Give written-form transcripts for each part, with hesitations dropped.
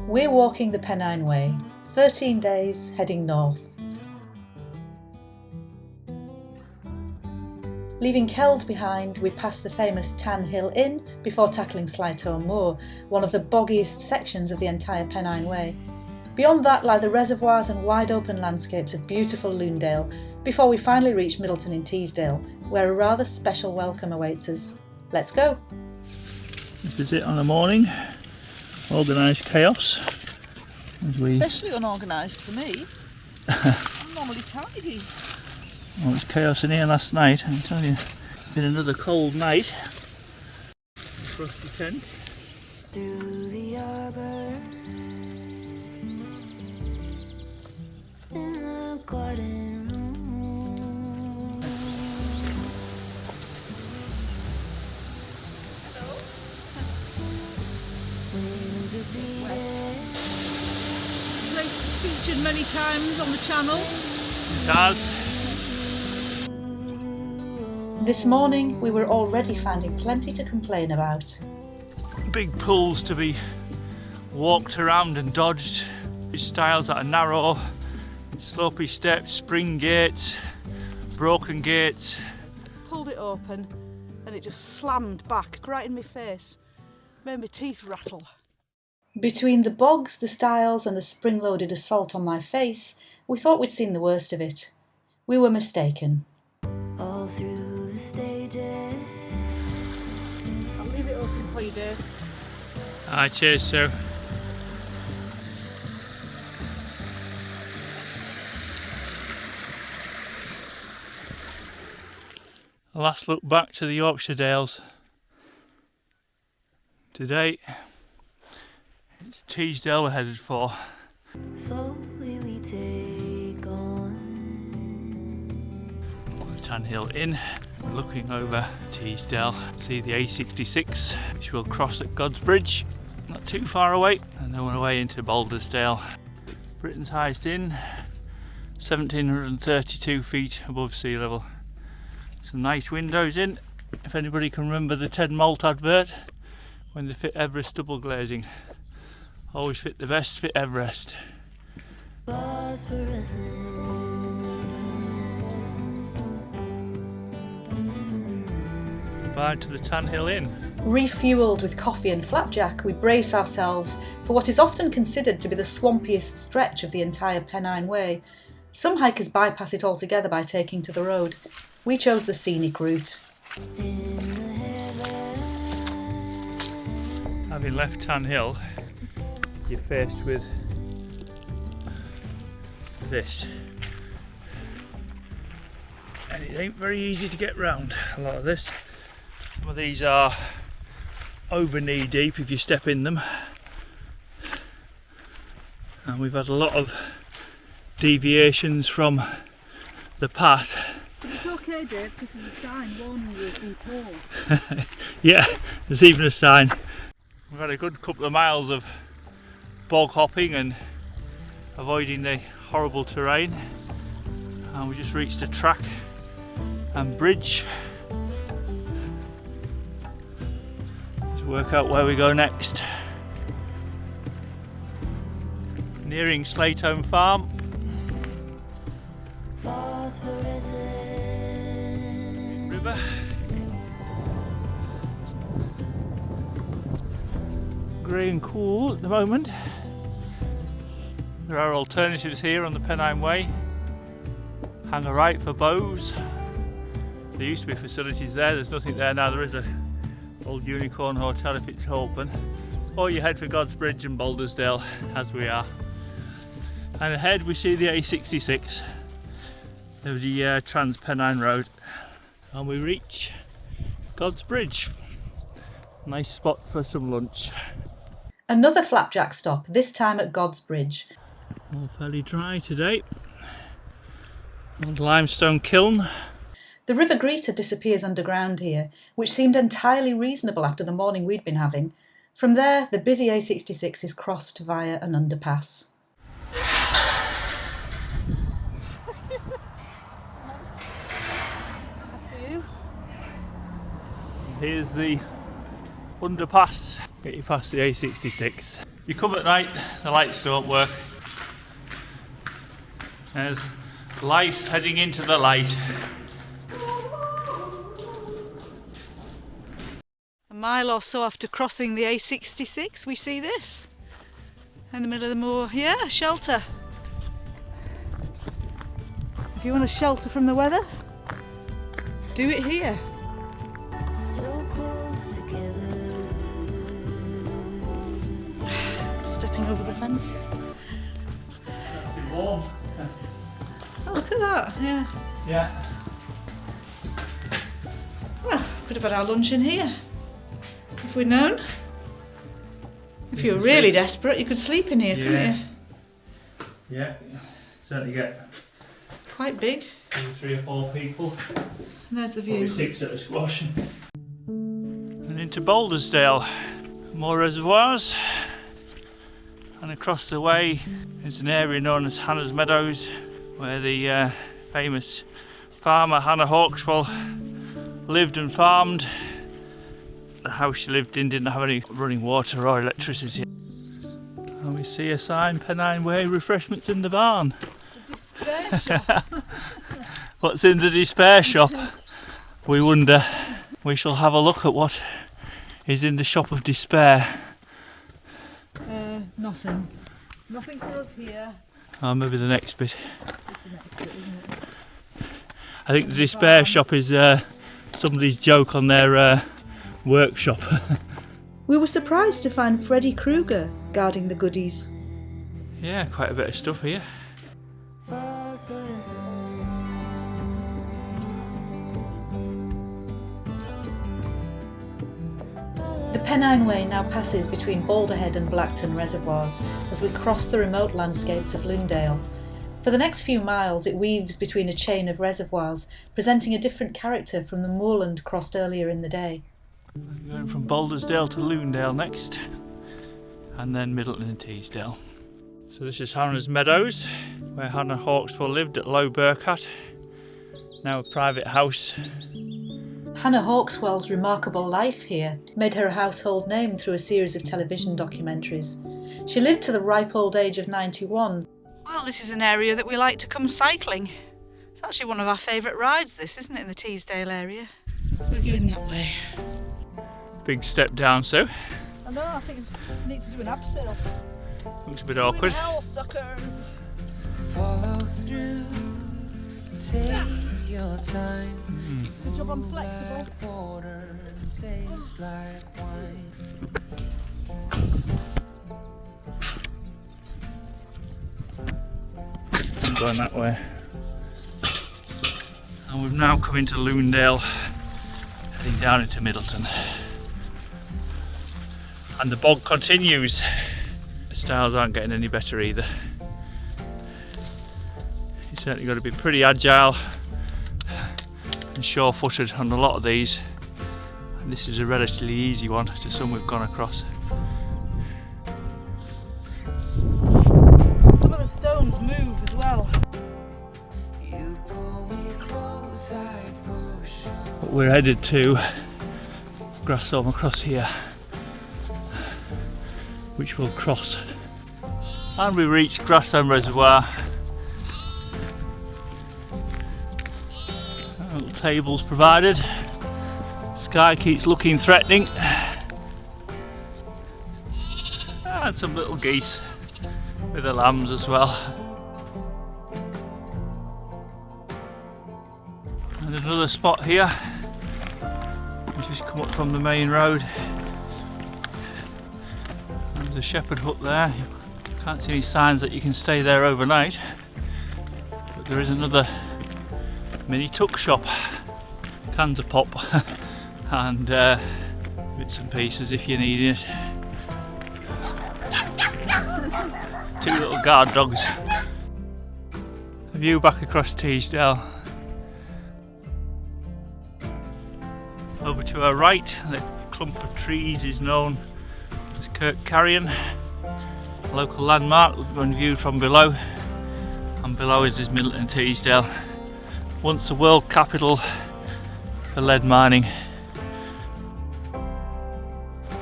We're walking the Pennine Way, 13 days heading north. Leaving Keld behind, we pass the famous Tan Hill Inn before tackling Sleightholme Moor, one of the boggiest sections of the entire Pennine Way. Beyond that lie the reservoirs and wide open landscapes of beautiful Lunedale, before we finally reach Middleton-in-Teesdale, where a rather special welcome awaits us. Let's go! This is it on a morning. Organised chaos. Especially unorganised for me. I'm normally tidy. Well, it was chaos in here last night, I tell you. Been another cold night. Frosty tent. Through the arbour, in the garden room. Hello. Winds are beating. Place featured many times on the channel. It has. This morning we were already finding plenty to complain about. Big pools to be walked around and dodged. Stiles that are narrow, slopey steps, spring gates, broken gates. Pulled it open and it just slammed back right in my face. Made my teeth rattle. Between the bogs, the stiles and the spring-loaded assault on my face, we thought we'd seen the worst of it. We were mistaken. All through the stages. I'll leave it open for you, Dave. Aye, cheers, Sue. A last look back to the Yorkshire Dales. Today, it's Teesdale we're headed for. Slowly we take on. The Tan Hill Inn. We're looking over Teesdale. See the A66, which we'll cross at God's Bridge. Not too far away, and then we're away into Baldersdale. Britain's highest inn, 1,732 feet above sea level. Some nice windows in, if anybody can remember the Ted Malt advert, when they fit Everest double glazing. Always fit the best, fit Everest. Goodbye to the Tan Hill Inn. Refuelled with coffee and flapjack, we brace ourselves for what is often considered to be the swampiest stretch of the entire Pennine Way. Some hikers bypass it altogether by taking to the road. We chose the scenic route. Having left Tan Hill, you're faced with this. And it ain't very easy to get round a lot of this. Some of these are over knee deep if you step in them. And we've had a lot of deviations from the path. But it's okay, Dave, because there's a sign warning you of deep holes. Yeah, there's even a sign. We've had a good couple of miles of bog hopping and avoiding the horrible terrain, and we just reached a track and bridge. Let's work out where we go next. Nearing Sleightholme Farm. River. Grey and cool at the moment. There are alternatives here on the Pennine Way. Hang a right for bows. There used to be facilities there, there's nothing there now. There is a old Unicorn Hotel if it's open. Or you head for God's Bridge and Baldersdale, as we are. And ahead we see the A66. There's the Trans-Pennine Road. And we reach God's Bridge. Nice spot for some lunch. Another flapjack stop, this time at God's Bridge. All fairly dry today. Old limestone kiln. The River Greeter disappears underground here, which seemed entirely reasonable after the morning we'd been having. From there, the busy A66 is crossed via an underpass. After you. Here's the underpass. Get you past the A66. You come at night, the lights don't work. There's life heading into the light. A mile or so after crossing the A66, we see this. In the middle of the moor. Yeah, a shelter. If you want a shelter from the weather, do it here. So close together. Stepping over the fence. It's been warm. Oh, look at that, yeah. Yeah. Well, could have had our lunch in here. If we'd known. If you were really desperate, you could sleep in here, couldn't you? Yeah. Certainly get Quite big. 3 or 4 people. And there's the Probably view. 6 at a squash. And into Baldersdale. More reservoirs. And across the way is an area known as Hannah's Meadows, where the famous farmer Hannah Hauxwell lived and farmed. The house she lived in didn't have any running water or electricity. And we see a sign, Pennine Way Refreshments in the barn. Despair shop. What's in the despair shop? We wonder. We shall have a look at what is in the shop of despair. Nothing. Nothing for us here. Oh, maybe the next bit. It's the next bit, isn't it? I think the despair shop is somebody's joke on their workshop. We were surprised to find Freddy Krueger guarding the goodies. Yeah, quite a bit of stuff here. The Pennine Way now passes between Balderhead and Blackton reservoirs as we cross the remote landscapes of Lunedale. For the next few miles it weaves between a chain of reservoirs, presenting a different character from the moorland crossed earlier in the day. We're going from Baldersdale to Lunedale next, and then Middleton-in-Teesdale. So this is Hannah's Meadows, where Hannah Hauxwell lived at Low Burkhat, now a private house. Hannah Hauxwell's remarkable life here made her a household name through a series of television documentaries. She lived to the ripe old age of 91. Well, this is an area that we like to come cycling. It's actually one of our favourite rides, this, isn't it, in the Teesdale area? We're going that way. Big step down, so. I know, I think we need to do an abseil. Looks a bit awkward. Hell, suckers! Follow through, take your time. Good job I'm flexible. Like water and taste like wine. I'm going that way. And we've now come into Lunedale, heading down into Middleton. And the bog continues. The styles aren't getting any better either. You've certainly got to be pretty agile and sure-footed on a lot of these. And this is a relatively easy one to some we've gone across. Some of the stones move as well. You pull me close, I push. But we're headed to Grassholme across here, which we'll cross. And we reached Grassholme Reservoir. Little tables provided. Sky keeps looking threatening. And some little geese with the lambs as well. And another spot here. We just come up from the main road. There's a shepherd hut there. Can't see any signs that you can stay there overnight. But there is another mini tuck shop. Cans of pop and bits and pieces if you need it. 2 little guard dogs. A view back across Teesdale. Over to our right, the clump of trees is known as Kirk Carrion, a local landmark when viewed from below. And below is this Middleton-in-Teesdale, once the world capital for lead mining.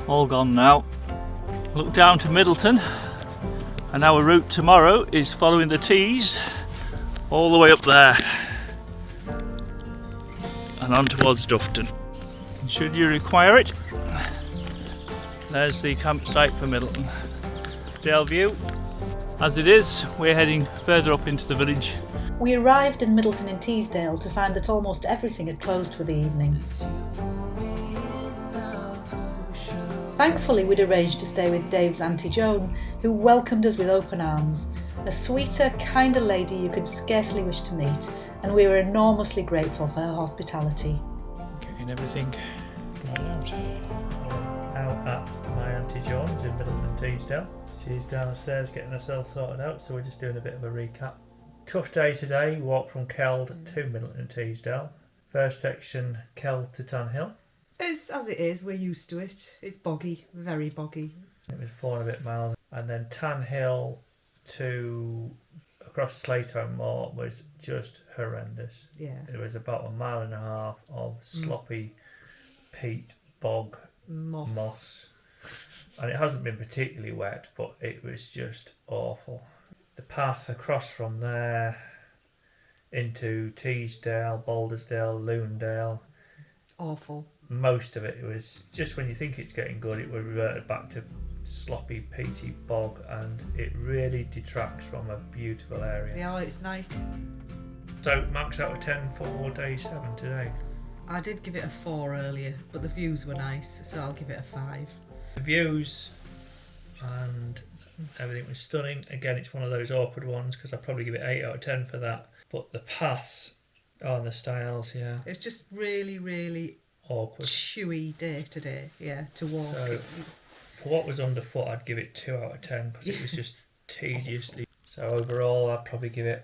All gone now. Look down to Middleton, and our route tomorrow is following the Tees all the way up there and on towards Dufton. Should you require it, there's the campsite for Middleton. Dale view. As it is, we're heading further up into the village. We arrived in Middleton-in-Teesdale to find that almost everything had closed for the evening. Thankfully, we'd arranged to stay with Dave's Auntie Joan, who welcomed us with open arms. A sweeter, kinder lady you could scarcely wish to meet, and we were enormously grateful for her hospitality. Getting everything right out at my Auntie Joan's in Middleton-in-Teesdale. She's downstairs getting herself sorted out, so we're just doing a bit of a recap. Tough day today. We walked from Keld to Middleton-in-Teesdale. First section, Keld to Tan Hill. It's as it is, we're used to it. It's boggy, very boggy. It was 4 and a bit miles. And then Tan Hill to across Sleightholme Moor was just horrendous. Yeah. It was about 1.5 miles of sloppy peat, bog, moss. And it hasn't been particularly wet, but it was just awful. The path across from there into Teesdale, Baldersdale, Lunedale. Awful. Most of it was just when you think it's getting good, it would revert back to sloppy, peaty bog, and it really detracts from a beautiful area. Yeah, it's nice. So, marks out of 10 for day 7 today. I did give it a 4 earlier, but the views were nice, so I'll give it a 5. The views and everything was stunning. Again, it's one of those awkward ones because I'd probably give it 8 out of 10 for that. But the paths, and the styles, yeah. It's just really, really awkward. Chewy day today, yeah, to walk. So, for what was underfoot, I'd give it 2 out of 10 because it was just tediously. So overall, I'd probably give it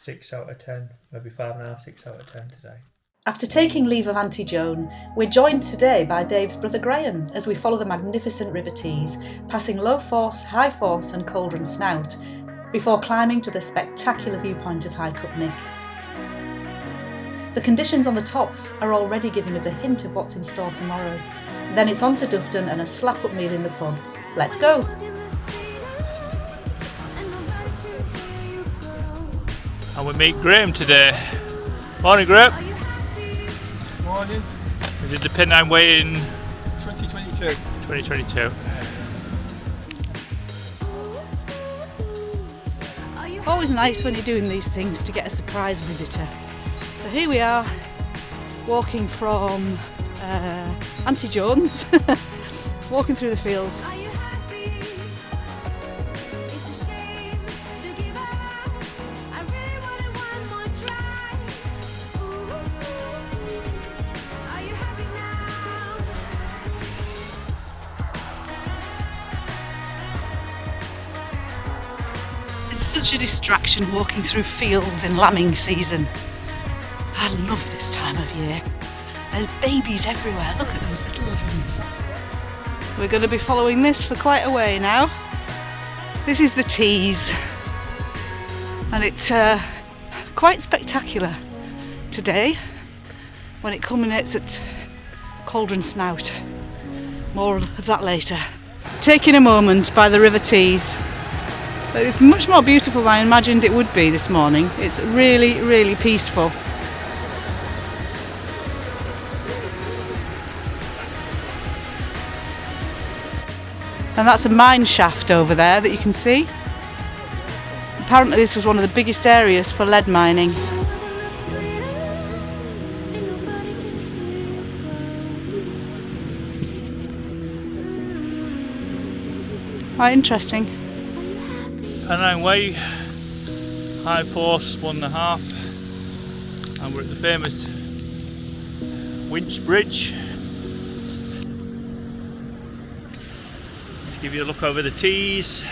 6 out of 10, maybe 5.5, 6 out of 10 today. After taking leave of Auntie Joan, we're joined today by Dave's brother Graham as we follow the magnificent River Tees, passing Low Force, High Force and Cauldron Snout, before climbing to the spectacular viewpoint of High Cup Nick. The conditions on the tops are already giving us a hint of what's in store tomorrow. Then it's on to Dufton and a slap-up meal in the pub. Let's go! And we meet Graham today. Morning, Graham. Morning. We did the Pennine Way in 2022. 2022. Always nice when you're doing these things to get a surprise visitor. So here we are, walking from Auntie Joan's, walking through the fields. It's such a distraction walking through fields in lambing season. I love this time of year. There's babies everywhere. Look at those little ones. We're going to be following this for quite a way now. This is the Tees, and it's quite spectacular today when it culminates at Cauldron Snout. More of that later. Taking a moment by the River Tees. It's much more beautiful than I imagined it would be this morning. It's really, really peaceful. And that's a mine shaft over there that you can see. Apparently this was one of the biggest areas for lead mining. Quite interesting. Pennine Way, High Force 1.5, and we're at the famous Winch Bridge. Give you a look over the Tees.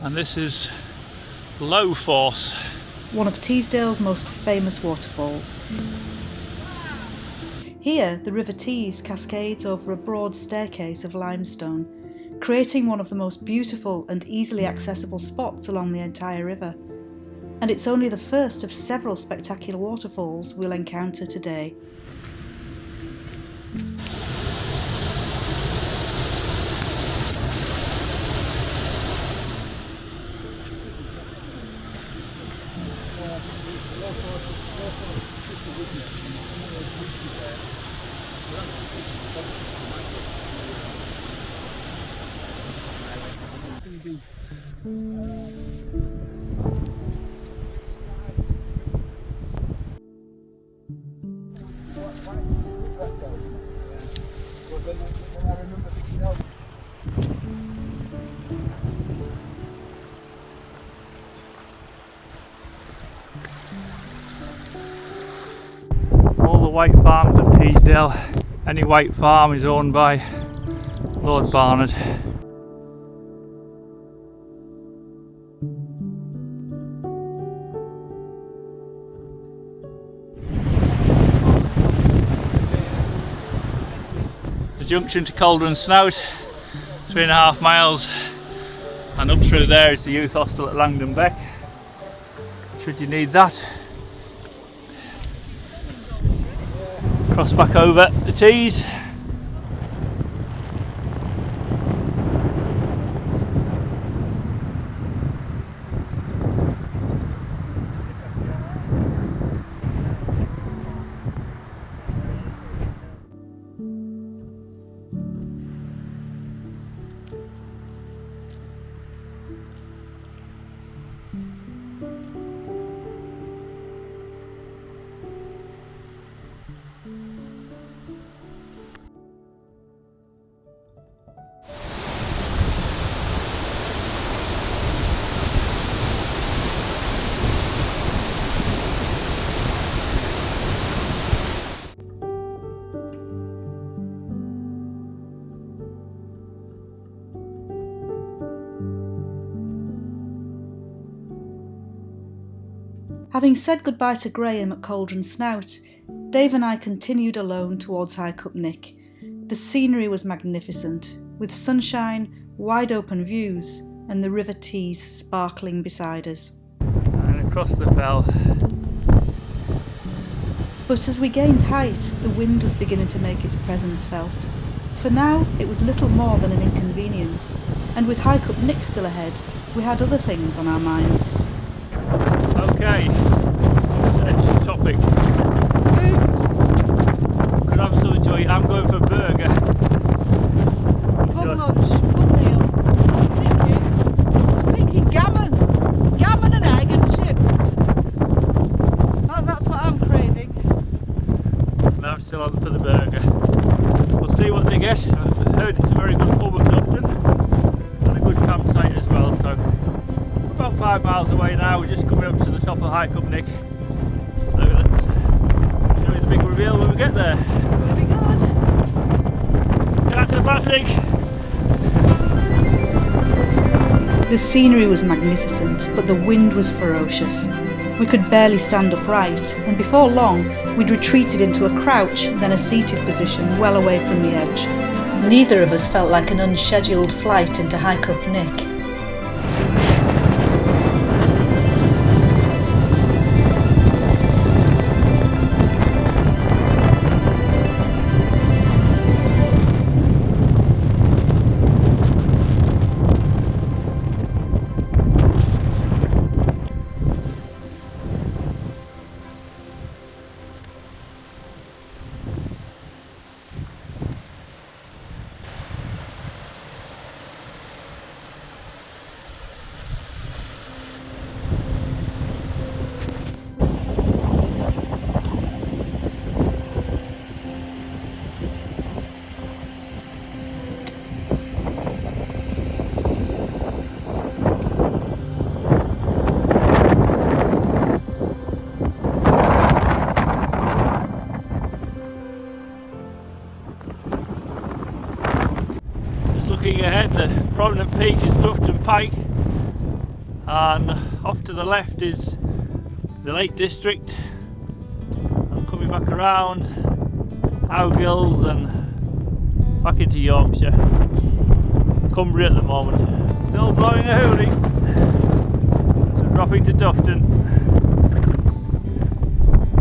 And this is Low Force. One of Teesdale's most famous waterfalls. Here, the River Tees cascades over a broad staircase of limestone, creating one of the most beautiful and easily accessible spots along the entire river. And it's only the first of several spectacular waterfalls we'll encounter today. All the white farms of Teesdale. Any white farm is owned by Lord Barnard. The junction to Cauldron Snout, 3.5 miles, and up through there is the youth hostel at Langdon Beck, should you need that. Cross back over the Tees. Having said goodbye to Graham at Cauldron Snout, Dave and I continued alone towards High Cup Nick. The scenery was magnificent, with sunshine, wide open views, and the River Tees sparkling beside us. And across the fell. But as we gained height, the wind was beginning to make its presence felt. For now, it was little more than an inconvenience, and with High Cup Nick still ahead, we had other things on our minds. Okay, essential topic. Food. Could have something to eat. I'm going for a burger. Come lunch, come meal. I'm thinking gammon. Gammon and egg and chips. That's what I'm craving. Now I'm still on for the burger. We'll see what they get. I've heard it's a very good pub at Dufton and a good campsite as well. So we're about 5 miles away now. We're just coming up to the top of High Cup Nick. So let's show you the big reveal when we get there. Very good. That's the plastic. The scenery was magnificent, but the wind was ferocious. We could barely stand upright, and before long we'd retreated into a crouch, then a seated position well away from the edge. Neither of us felt like an unscheduled flight into High Cup Nick. Looking ahead, the prominent peak is Dufton Pike, and off to the left is the Lake District. I'm coming back around Hauxwell and back into Yorkshire. Cumbria at the moment. Still blowing a hoolie. So dropping to Dufton.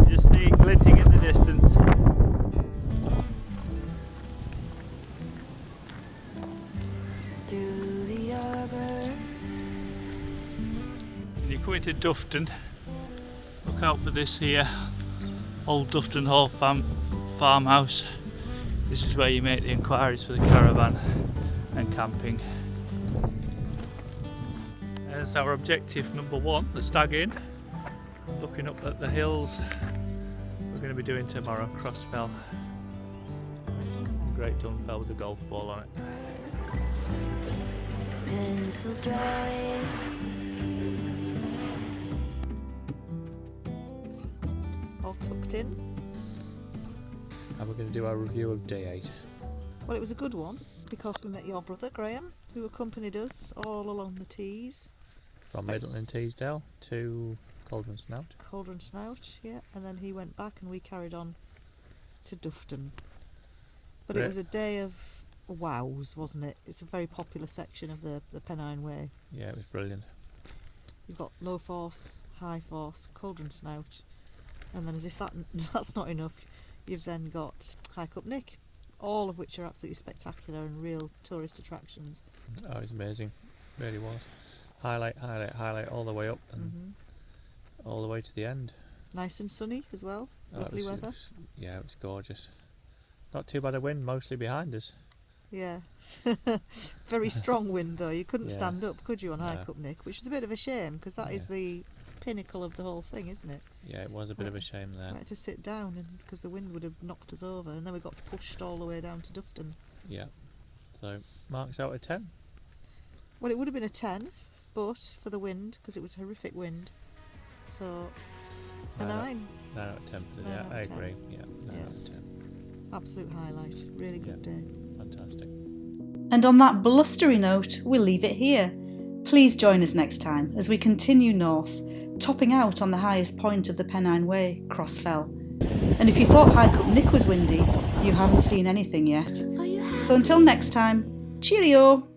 Just see it glinting in the distance. through the arbor. When you come into Dufton, look out for this here old Dufton Hall farmhouse. This is where you make the inquiries for the caravan and camping. There's our objective number 1, the Stag Inn. Looking up at the hills we're going to be doing tomorrow, Crossfell. Great Dunfell with a golf ball on it. Pencil dry. All tucked in. And we're going to do our review of day 8. Well, it was a good one because we met your brother Graham, who accompanied us all along the Tees. From Middleton-in-Teesdale to Cauldron Snout. Cauldron Snout, yeah, and then he went back and we carried on to Dufton. But it Great. was a day of wows, wasn't it? It's a very popular section of the Pennine Way. Yeah, it was brilliant. You've got low force, high force, Cauldron Snout, and then as if that's not enough, you've then got Hike Up Nick, all of which are absolutely spectacular and real tourist attractions. Oh, it was amazing. Really was. Highlight all the way up and all the way to the end. Nice and sunny as well, lovely weather. Yeah, it was gorgeous. Not too bad a wind, mostly behind us. Yeah. Very strong wind though, you couldn't Yeah. stand up, could you, on Hike No. Up Nick, which is a bit of a shame because that is Yeah. the pinnacle of the whole thing, isn't it? Yeah, it was a bit of a shame there. Right to sit down because the wind would have knocked us over, and then we got pushed all the way down to Dufton. Yeah. So, marks out of 10. Well, it would have been a 10, but for the wind, because it was horrific wind. So, a 9. 9 out of 10. 9 Yeah, out of I 10. agree. Yeah, 9 Yeah. out of 10. Absolute highlight. Really good day. Fantastic. And on that blustery note, we'll leave it here. Please join us next time as we continue north, topping out on the highest point of the Pennine Way, Crossfell. And if you thought Hike Up Nick was windy, you haven't seen anything yet. Are you happy? So until next time, cheerio!